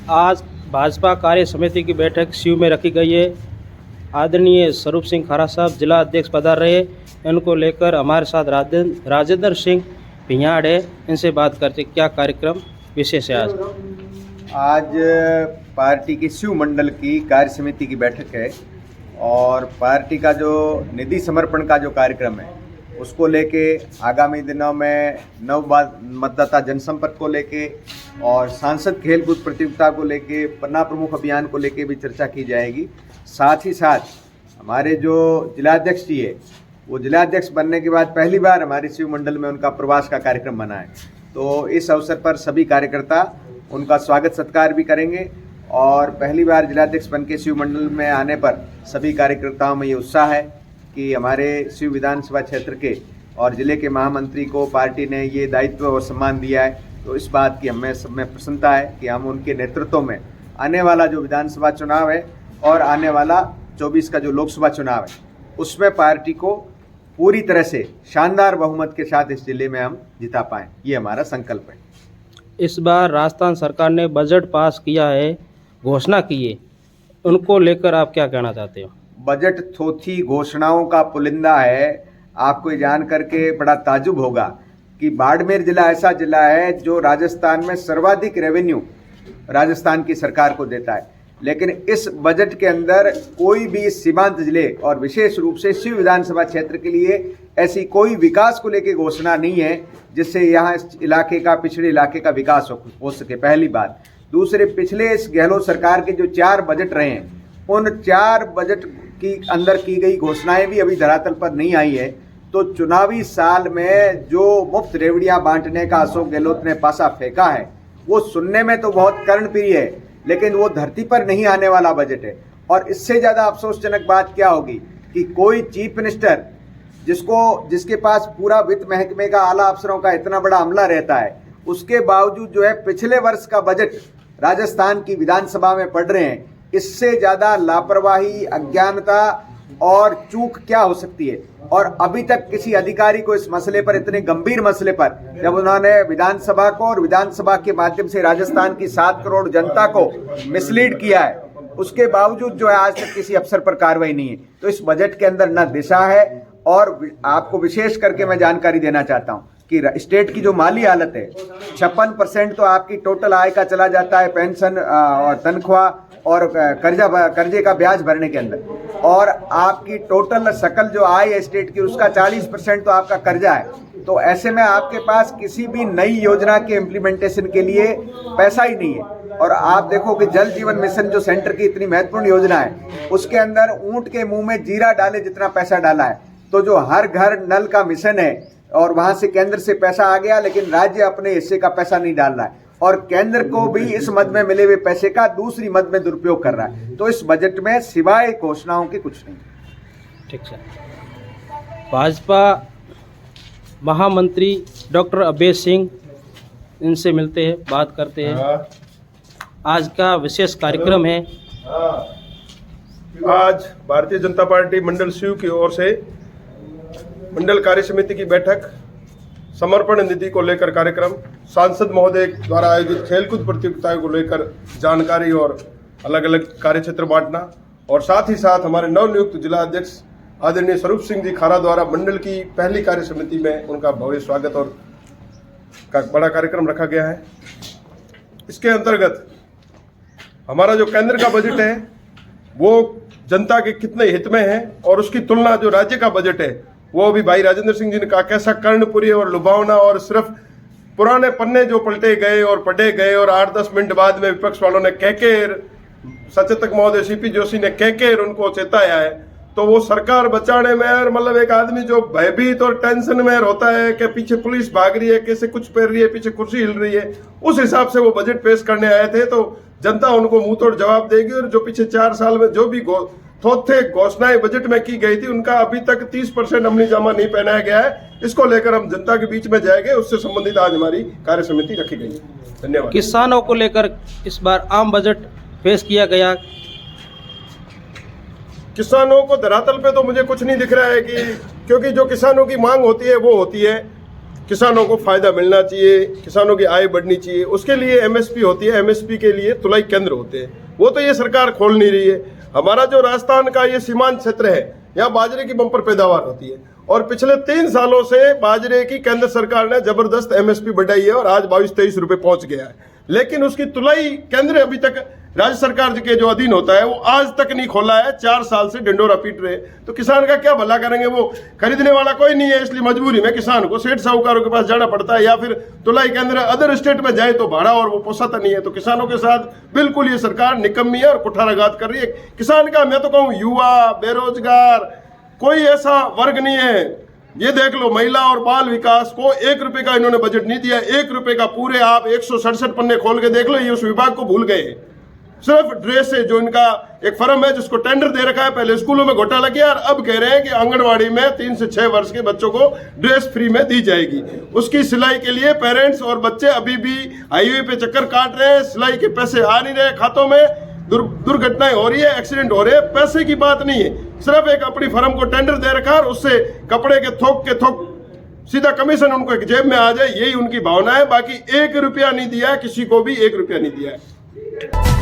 आज भाजपा कार्य समिति की बैठक सीयू में रखी गई है। आदरणीय स्वरूप सिंह खारा साहब जिला अध्यक्ष पधार रहे, इनको लेकर हमारे साथ राजेंद्र सिंह भियाड़ है, इनसे बात करते क्या कार्यक्रम विशेष है। आज पार्टी की शिव मंडल की कार्य समिति की बैठक है और पार्टी का जो निधि समर्पण का जो कार्यक्रम है उसको लेके आगामी दिनों में नव मतदाता जनसंपर्क को लेके और सांसद खेलकूद प्रतियोगिता को लेके पन्ना प्रमुख अभियान को लेके भी चर्चा की जाएगी। साथ ही साथ हमारे जो जिलाध्यक्ष जी है वो जिलाध्यक्ष बनने के बाद पहली बार हमारे शिव मंडल में उनका प्रवास का कार्यक्रम बना है, तो इस अवसर पर सभी कार्यकर्ता उनका स्वागत सत्कार भी करेंगे और पहली बार जिलाध्यक्ष बन के शिव मंडल में आने पर सभी कार्यकर्ताओं में ये उत्साह है कि हमारे शिव विधानसभा क्षेत्र के और जिले के महामंत्री को पार्टी ने ये दायित्व और सम्मान दिया है, तो इस बात की हमें सब में प्रसन्नता है कि हम उनके नेतृत्व में आने वाला जो विधानसभा चुनाव है और आने वाला 24 का जो लोकसभा चुनाव है उसमें पार्टी को पूरी तरह से शानदार बहुमत के साथ इस जिले में हम जिता पाएँ, ये हमारा संकल्प है। इस बार राजस्थान सरकार ने बजट पास किया है, घोषणा की है, उनको लेकर आप क्या कहना चाहते हो? बजट थोथी घोषणाओं का पुलिंदा है। आपको ये जान करके बड़ा ताजुब होगा कि बाड़मेर जिला ऐसा जिला है जो राजस्थान में सर्वाधिक रेवेन्यू राजस्थान की सरकार को देता है, लेकिन इस बजट के अंदर कोई भी सीमांत जिले और विशेष रूप से शिव विधानसभा क्षेत्र के लिए ऐसी कोई विकास को लेकर घोषणा नहीं है जिससे यहाँ इस इलाके का, पिछड़े इलाके का विकास हो सके, पहली बात। दूसरे, पिछले इस गहलोत सरकार के जो 4 बजट रहे हैं उन 4 बजट की अंदर की गई घोषणाएं भी अभी धरातल पर नहीं आई है, तो चुनावी साल में जो मुफ्त रेवड़ियां बांटने का अशोक गहलोत ने पासा फेंका है वो सुनने में तो बहुत कर्णप्रिय है, लेकिन वो धरती पर नहीं आने वाला बजट है। और इससे ज़्यादा अफसोसजनक बात क्या होगी कि कोई चीफ मिनिस्टर जिसके पास पूरा वित्त महकमे का आला अफसरों का इतना बड़ा अमला रहता है, उसके बावजूद जो है पिछले वर्ष का बजट राजस्थान की विधानसभा में पढ़ रहे हैं। इससे ज़्यादा लापरवाही, अज्ञानता और चूक क्या हो सकती है? और अभी तक किसी अधिकारी को इस मसले पर, इतने गंभीर मसले पर, जब उन्होंने विधानसभा को और विधानसभा के माध्यम से राजस्थान की 7 करोड़ जनता को मिसलीड किया है, उसके बावजूद जो है आज तक किसी अफसर पर कार्रवाई नहीं है। तो इस बजट के अंदर न दिशा है। और आपको विशेष करके मैं जानकारी देना चाहता हूँ कि स्टेट की जो माली हालत है, 56% तो आपकी टोटल आय का चला जाता है पेंशन और तनख्वाह और कर्जे का ब्याज भरने के अंदर, और आपकी टोटल सकल जो आय है स्टेट की उसका 40% तो आपका कर्जा है। तो ऐसे में आपके पास किसी भी नई योजना के इम्प्लीमेंटेशन के लिए पैसा ही नहीं है। और आप देखो कि जल जीवन मिशन जो सेंटर की इतनी महत्वपूर्ण योजना है उसके अंदर ऊंट के मुंह में जीरा डाले जितना पैसा डाला है। तो जो हर घर नल का मिशन है और वहां से केंद्र से पैसा आ गया, लेकिन राज्य अपने हिस्से का पैसा नहीं डाल रहा है और केंद्र को भी इस मद में मिले हुए पैसे का दूसरी मद में दुरुपयोग कर रहा है। तो इस बजट में सिवाय घोषणाओं के कुछ नहीं। ठीक है। भाजपा महामंत्री डॉक्टर अभय सिंह, इनसे मिलते हैं, बात करते हैं। आज का विशेष कार्यक्रम है। आज भारतीय जनता पार्टी मंडल शिव की ओर से मंडल कार्य समिति की बैठक, समर्पण निधि को लेकर कार्यक्रम, सांसद महोदय द्वारा आयोजित खेलकूद प्रतियोगिताओं को लेकर जानकारी और अलग अलग कार्य क्षेत्र बांटना, और साथ ही साथ हमारे नवनियुक्त जिला अध्यक्ष आदरणीय स्वरूप सिंह जी खारा द्वारा मंडल की पहली कार्य समिति में उनका भव्य स्वागत और का बड़ा कार्यक्रम रखा गया है। इसके अंतर्गत हमारा जो केंद्र का बजट है वो जनता के कितने हित में है और उसकी तुलना जो राज्य का बजट है वो अभी भाई राजेंद्र सिंह जी ने कहा कैसा कर्णपुरी और लुभावना, और सिर्फ पुराने पन्ने जो पलटे गए और पढ़े गए और 8-10 मिनट बाद में विपक्ष वालों ने कहकर, सचेतक महोदय सीपी जोशी ने कहकर उनको चेताया है। तो वो सरकार बचाने में, और मतलब एक आदमी जो भयभीत और टेंशन में होता है कि पीछे पुलिस भाग रही है, कैसे कुछ पहन रही है, पीछे कुर्सी हिल रही है, उस हिसाब से वो बजट पेश करने आए थे। तो जनता उनको मुंह तोड़ जवाब देगी और जो पिछले 4 साल में जो भी थोथे घोषणाएं बजट में की गई थी उनका अभी तक 30% अमली जामा नहीं पहनाया गया है। इसको लेकर हम जनता के बीच में जाएंगे, उससे संबंधित आज हमारी कार्य समिति रखी गई है। धन्यवाद। किसानों को लेकर इस बार आम बजट पेश किया गया। किसानों को धरातल पे तो मुझे कुछ नहीं दिख रहा है कि, क्योंकि जो किसानों की मांग होती है वो होती है। किसानों को फायदा मिलना चाहिए, किसानों की आय बढ़नी चाहिए। उसके लिए एमएसपी होती है, एमएसपी के लिए तुलाई केंद्र होते हैं, वो तो ये सरकार खोल नहीं रही है। हमारा जो राजस्थान का ये सीमांत क्षेत्र है, यहाँ बाजरे की बम्पर पैदावार होती है और पिछले 3 सालों से बाजरे की केंद्र सरकार ने जबरदस्त एमएसपी बढ़ाई है और आज 22-23 रुपए पहुंच गया है, लेकिन उसकी तुलाई केंद्र अभी तक राज्य सरकार के जो अधीन होता है वो आज तक नहीं खोला है। 4 साल से डंडोरा पीट रहे, तो किसान का क्या भला करेंगे? वो खरीदने वाला कोई नहीं है, इसलिए मजबूरी में किसान को सेठ साहूकारों के पास जाना पड़ता है, या फिर तुलाई केंद्र अदर स्टेट में जाए तो भाड़ा और वो पोसाता नहीं है। तो किसानों के साथ बिल्कुल ये सरकार निकम्मी है और कुठाराघात कर रही है। किसान का मैं तो कहूँ युवा, बेरोजगार, कोई ऐसा वर्ग नहीं है। ये देख लो, महिला और बाल विकास को 1 रुपए का इन्होंने बजट नहीं दिया, 1 रुपए का पूरे आप 167 पन्ने खोल के देख लो, ये उस विभाग को भूल गए। सिर्फ ड्रेस से जो इनका एक फर्म है जिसको टेंडर दे रखा है, पहले स्कूलों में घोटाला किया और अब कह रहे हैं कि आंगनवाड़ी में 3 से 6 वर्ष के बच्चों को ड्रेस फ्री में दी जाएगी। उसकी सिलाई के लिए पेरेंट्स और बच्चे अभी भी हाईवे पे चक्कर काट रहे हैं, सिलाई के पैसे आ नहीं रहे खातों में, दुर्घटनाएं हो रही है, एक्सीडेंट हो रहे हैं। पैसे की बात नहीं है, सिर्फ एक अपनी फर्म को टेंडर दे रखा है और उससे कपड़े के थोक सीधा कमीशन उनको एक जेब में आ जाए, यही उनकी भावना है। बाकी 1 रुपया नहीं दिया, किसी को भी 1 रुपया नहीं दिया है।